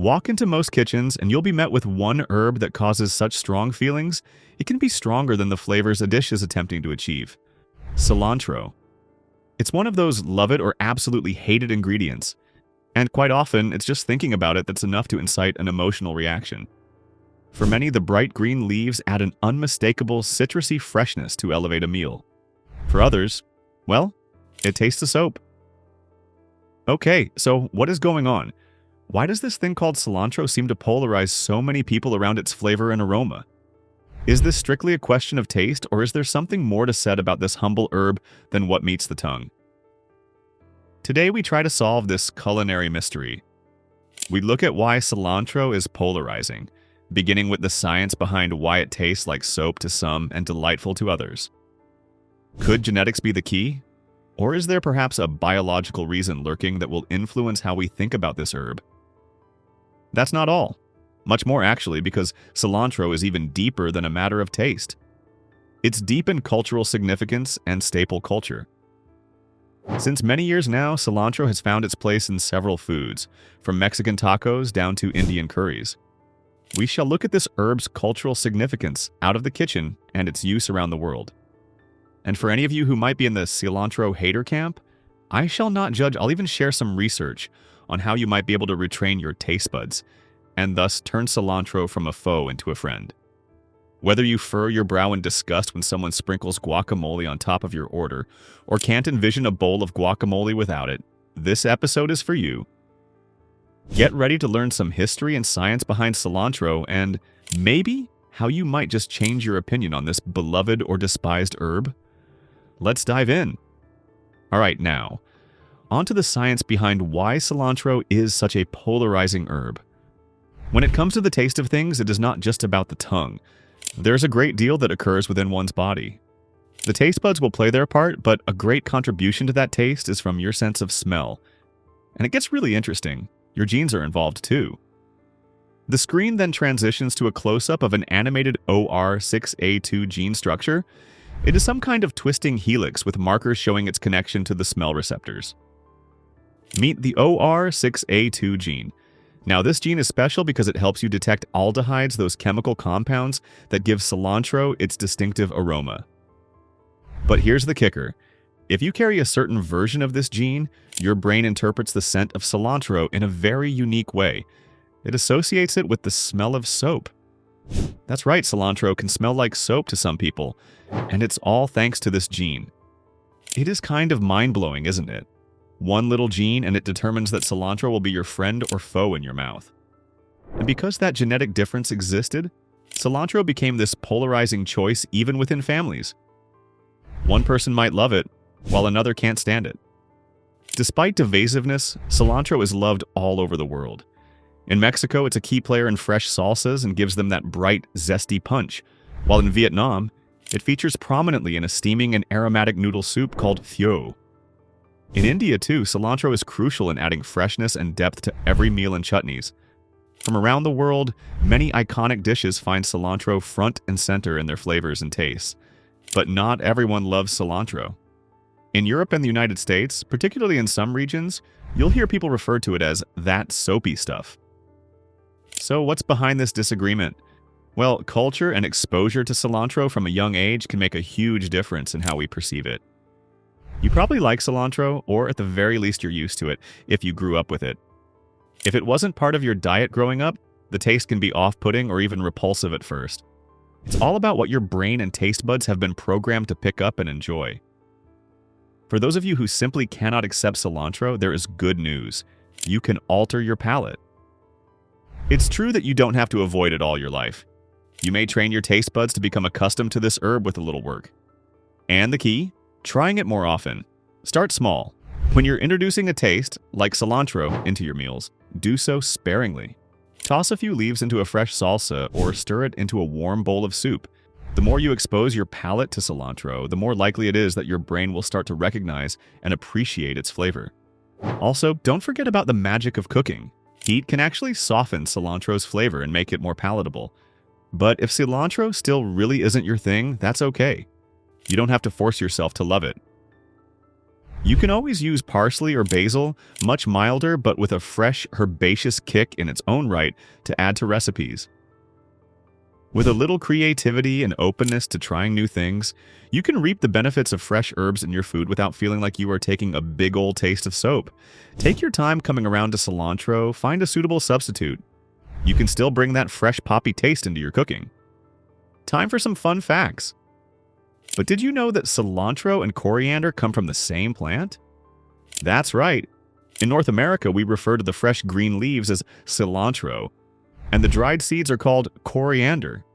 Walk into most kitchens and you'll be met with one herb that causes such strong feelings, it can be stronger than the flavors a dish is attempting to achieve. Cilantro. It's one of those love it or absolutely hate it ingredients, and quite often it's just thinking about it that's enough to incite an emotional reaction. For many, the bright green leaves add an unmistakable citrusy freshness to elevate a meal. For others, well, it tastes of soap. Okay, so what is going on? Why does this thing called cilantro seem to polarize so many people around its flavor and aroma? Is this strictly a question of taste, or is there something more to said about this humble herb than what meets the tongue? Today we try to solve this culinary mystery. We look at why cilantro is polarizing, beginning with the science behind why it tastes like soap to some and delightful to others. Could genetics be the key? Or is there perhaps a biological reason lurking that will influence how we think about this herb? That's not all. Much more actually, because cilantro is even deeper than a matter of taste. It's deep in cultural significance and staple culture. Since many years now, cilantro has found its place in several foods, from Mexican tacos down to Indian curries. We shall look at this herb's cultural significance out of the kitchen and its use around the world. And for any of you who might be in the cilantro hater camp, I shall not judge. I'll even share some research on how you might be able to retrain your taste buds and thus turn cilantro from a foe into a friend. Whether you furrow your brow in disgust when someone sprinkles guacamole on top of your order, or can't envision a bowl of guacamole without it, this episode is for you. Get ready to learn some history and science behind cilantro and maybe how you might just change your opinion on this beloved or despised herb. Let's dive in. All right, now, on to the science behind why cilantro is such a polarizing herb. When it comes to the taste of things, it is not just about the tongue. There's a great deal that occurs within one's body. The taste buds will play their part, but a great contribution to that taste is from your sense of smell. And it gets really interesting. Your genes are involved too. The screen then transitions to a close-up of an animated OR6A2 gene structure. It is some kind of twisting helix with markers showing its connection to the smell receptors. Meet the OR6A2 gene. Now, this gene is special because it helps you detect aldehydes, those chemical compounds that give cilantro its distinctive aroma. But here's the kicker. If you carry a certain version of this gene, your brain interprets the scent of cilantro in a very unique way. It associates it with the smell of soap. That's right, cilantro can smell like soap to some people, and it's all thanks to this gene. It is kind of mind-blowing, isn't it? One little gene and it determines that cilantro will be your friend or foe in your mouth. And because that genetic difference existed, cilantro became this polarizing choice even within families. One person might love it, while another can't stand it. Despite divisiveness, cilantro is loved all over the world. In Mexico, it's a key player in fresh salsas and gives them that bright, zesty punch, while in Vietnam, it features prominently in a steaming and aromatic noodle soup called pho. In India, too, cilantro is crucial in adding freshness and depth to every meal and chutneys. From around the world, many iconic dishes find cilantro front and center in their flavors and tastes. But not everyone loves cilantro. In Europe and the United States, particularly in some regions, you'll hear people refer to it as that soapy stuff. So what's behind this disagreement? Well, culture and exposure to cilantro from a young age can make a huge difference in how we perceive it. You probably like cilantro, or at the very least you're used to it, if you grew up with it. If it wasn't part of your diet growing up, the taste can be off-putting or even repulsive at first. It's all about what your brain and taste buds have been programmed to pick up and enjoy. For those of you who simply cannot accept cilantro, there is good news. You can alter your palate. It's true that you don't have to avoid it all your life. You may train your taste buds to become accustomed to this herb with a little work. And the key? Trying it more often. Start small. When you're introducing a taste, like cilantro, into your meals, do so sparingly. Toss a few leaves into a fresh salsa or stir it into a warm bowl of soup. The more you expose your palate to cilantro, the more likely it is that your brain will start to recognize and appreciate its flavor. Also, don't forget about the magic of cooking. Heat can actually soften cilantro's flavor and make it more palatable. But if cilantro still really isn't your thing, that's okay. You don't have to force yourself to love it. You can always use parsley or basil, much milder but with a fresh, herbaceous kick in its own right, to add to recipes. With a little creativity and openness to trying new things, you can reap the benefits of fresh herbs in your food without feeling like you are taking a big old taste of soap. Take your time coming around to cilantro, find a suitable substitute. You can still bring that fresh poppy taste into your cooking. Time for some fun facts. But did you know that cilantro and coriander come from the same plant? That's right. In North America, we refer to the fresh green leaves as cilantro, and the dried seeds are called coriander.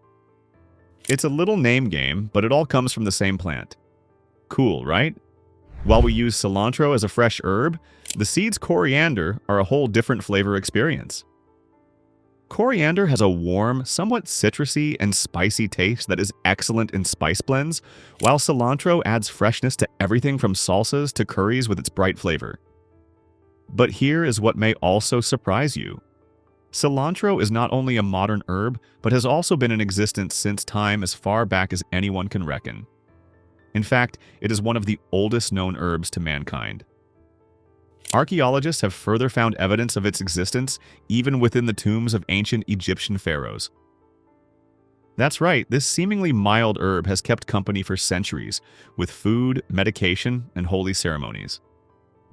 It's a little name game, but it all comes from the same plant. Cool, right? While we use cilantro as a fresh herb, the seeds coriander are a whole different flavor experience. Coriander has a warm, somewhat citrusy and spicy taste that is excellent in spice blends, while cilantro adds freshness to everything from salsas to curries with its bright flavor. But here is what may also surprise you. Cilantro is not only a modern herb, but has also been in existence since time as far back as anyone can reckon. In fact, it is one of the oldest known herbs to mankind. Archaeologists have further found evidence of its existence even within the tombs of ancient Egyptian pharaohs. That's right, this seemingly mild herb has kept company for centuries, with food, medication, and holy ceremonies.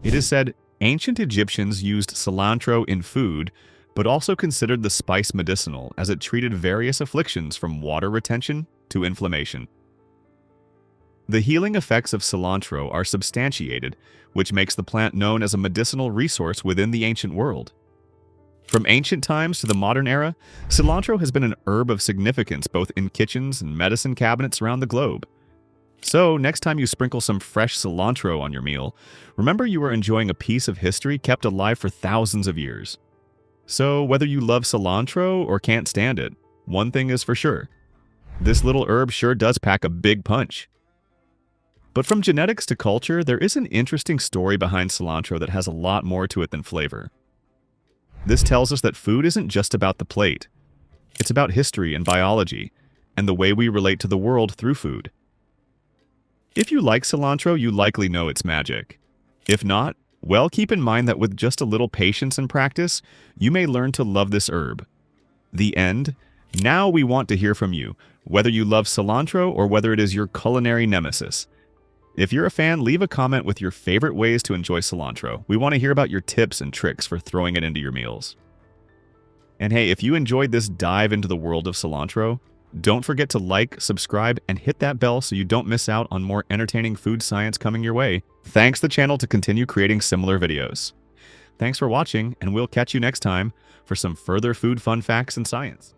It is said ancient Egyptians used cilantro in food, but also considered the spice medicinal as it treated various afflictions from water retention to inflammation. The healing effects of cilantro are substantiated, which makes the plant known as a medicinal resource within the ancient world. From ancient times to the modern era, cilantro has been an herb of significance both in kitchens and medicine cabinets around the globe. So, next time you sprinkle some fresh cilantro on your meal, remember you are enjoying a piece of history kept alive for thousands of years. So, whether you love cilantro or can't stand it, one thing is for sure. This little herb sure does pack a big punch. But from genetics to culture, there is an interesting story behind cilantro that has a lot more to it than flavor. This tells us that food isn't just about the plate. It's about history and biology, and the way we relate to the world through food. If you like cilantro, you likely know its magic. If not, well, keep in mind that with just a little patience and practice, you may learn to love this herb. The end. Now we want to hear from you, whether you love cilantro or whether it is your culinary nemesis. If you're a fan, leave a comment with your favorite ways to enjoy cilantro. We want to hear about your tips and tricks for throwing it into your meals. And hey, if you enjoyed this dive into the world of cilantro, don't forget to like, subscribe, and hit that bell so you don't miss out on more entertaining food science coming your way. Thanks the channel to continue creating similar videos. Thanks for watching, and we'll catch you next time for some further food fun facts and science.